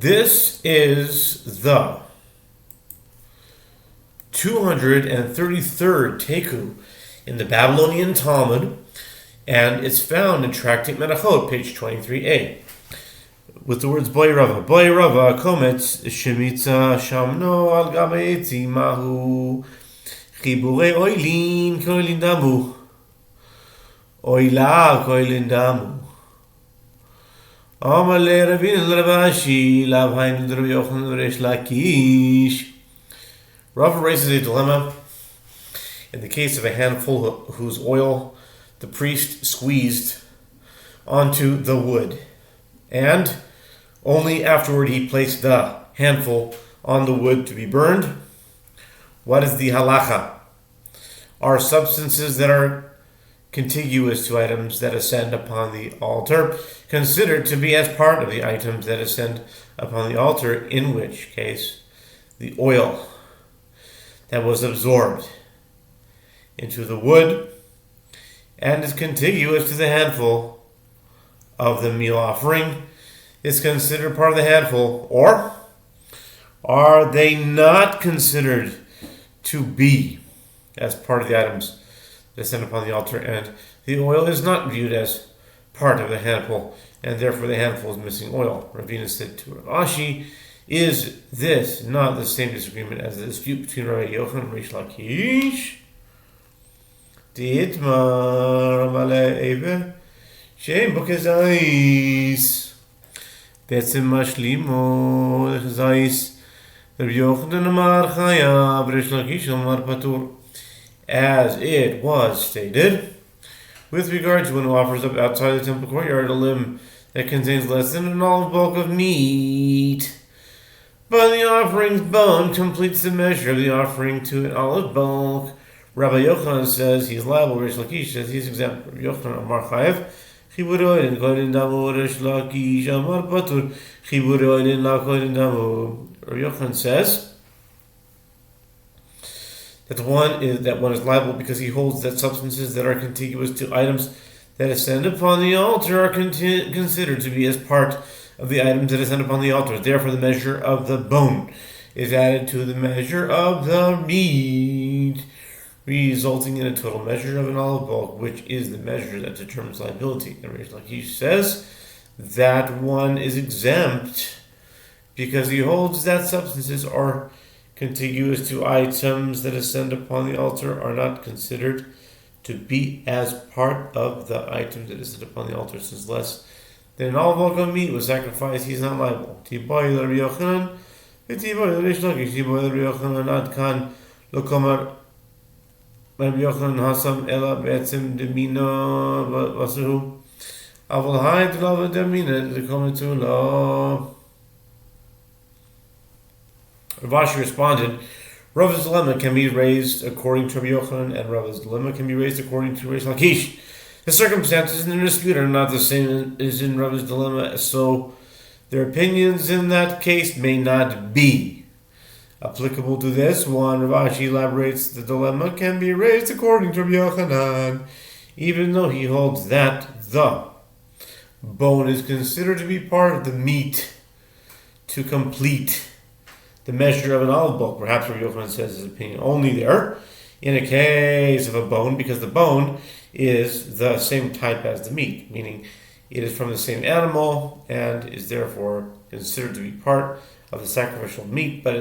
This is the 233rd Taiku in the Babylonian Talmud, and it's found in Tractate Menachot, page 23a, with the words Boy Rava, Kometz, Shemitza, Shamno, Al Gameitzi, Mahu, Chibure Oilin, Koilin Damu, Oila, Koilin Damu. Amale Rabin Lavashi, Lavhain Droyochon Resh Lakish. Rava raises a dilemma in the case of a handful whose oil the priest squeezed onto the wood, and only afterward he placed the handful on the wood to be burned. What is the halacha? Are substances that are contiguous to items that ascend upon the altar considered to be as part of the items that ascend upon the altar, in which case the oil that was absorbed into the wood and is contiguous to the handful of the meal offering is considered part of the handful, or are they not considered to be as part of the items that ascend upon the altar, and the oil is not viewed as part of the handful, and therefore the handful is missing oil? Ravina said to Rav Ashi, is this not the same disagreement as the dispute between Rabbi Yochanan and Resh Lakish? Dietmar Amale Eve Shem Bokezais Betzim Mashlimo Zais Rabbi Yochanan Amar Chayav Resh Lakish Amar Patur. As it was stated, with regard to one who offers up outside the temple courtyard a limb that contains less than an olive bulk of meat, but the offering's bone completes the measure of the offering to an olive bulk, Rabbi Yochanan says he's liable. Resh Lakish says he's exempt. Rabbi Yochanan Amar Chayev Chiburoin Koyin Damu. Resh Lakish Amar Patur Chiburoin La Koyin Damu. Rabbi Yochanan says that one is liable because he holds that substances that are contiguous to items that ascend upon the altar are considered to be as part of the items that ascend upon the altar. Therefore, the measure of the bone is added to the measure of the meat, resulting in a total measure of an olive bulk, which is the measure that determines liability. And Resh Lakish says that one is exempt because he holds that substances are contiguous to items that ascend upon the altar are not considered to be as part of the items that ascend upon the altar. Since less than an olive bulk of meat was sacrificed, he is not liable. Tiboy Rabbi Yochanan, Tiboy Resh Lakish, Tiboy Rabbi Yochanan Ad Kan Lokomar Rabbi Yochanan Hasam Ela Betzim Demina Vasuhu Aval Hai Dlava Demina Dekomitu La. Rav Ashi responded, Rav's dilemma can be raised according to Rabbi Yochanan, and Rav's dilemma can be raised according to Resh Lakish. The circumstances in the dispute are not the same as in Rav's dilemma, so their opinions in that case may not be applicable to this one. Rav Ashi elaborates, the dilemma can be raised according to Rabbi Yochanan, even though he holds that the bone is considered to be part of the meat to complete the measure of an olive bulk. Perhaps Rabbi Yochanan says his opinion only there in a case of a bone, because the bone is the same type as the meat, meaning it is from the same animal and is therefore considered to be part of the sacrificial meat. But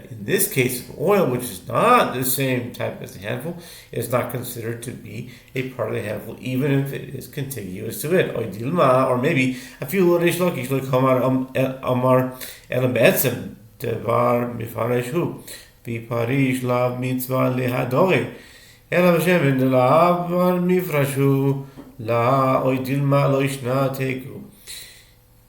in this case of oil, which is not the same type as the handful, is not considered to be a part of the handful, even if it is contiguous to it. Or maybe a few Resh Lakish like Amar Elabetzim Devar Mifareshu Viparish Lav Mitzvah Lehadore Ela Vashem Delav Mifrashu La Oidilma Loishna Taiku.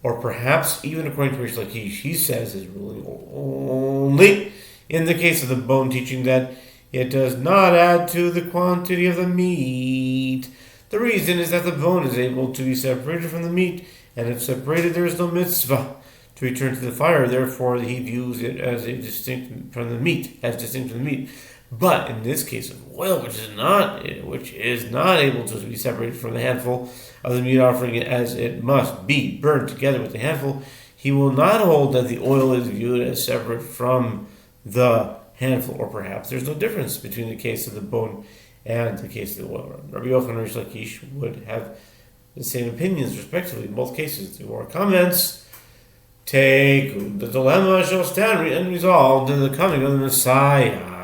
Or perhaps, even according to Resh Lakish, he says his ruling only in the case of the bone, teaching that it does not add to the quantity of the meat. The reason is that the bone is able to be separated from the meat, and if separated, there is no mitzvah to return to the fire. Therefore, he views it as distinct from the meat. But in this case of oil, which is not able to be separated from the handful of the meat offering, as it must be burned together with the handful, he will not hold that the oil is viewed as separate from the handful, or perhaps there's no difference between the case of the bone and the case of the oil. Rabbi Yochanan and Resh Lakish would have the same opinions, respectively, in both cases. There were comments. Taiku, the dilemma shall stand and resolved in the coming of the Messiah.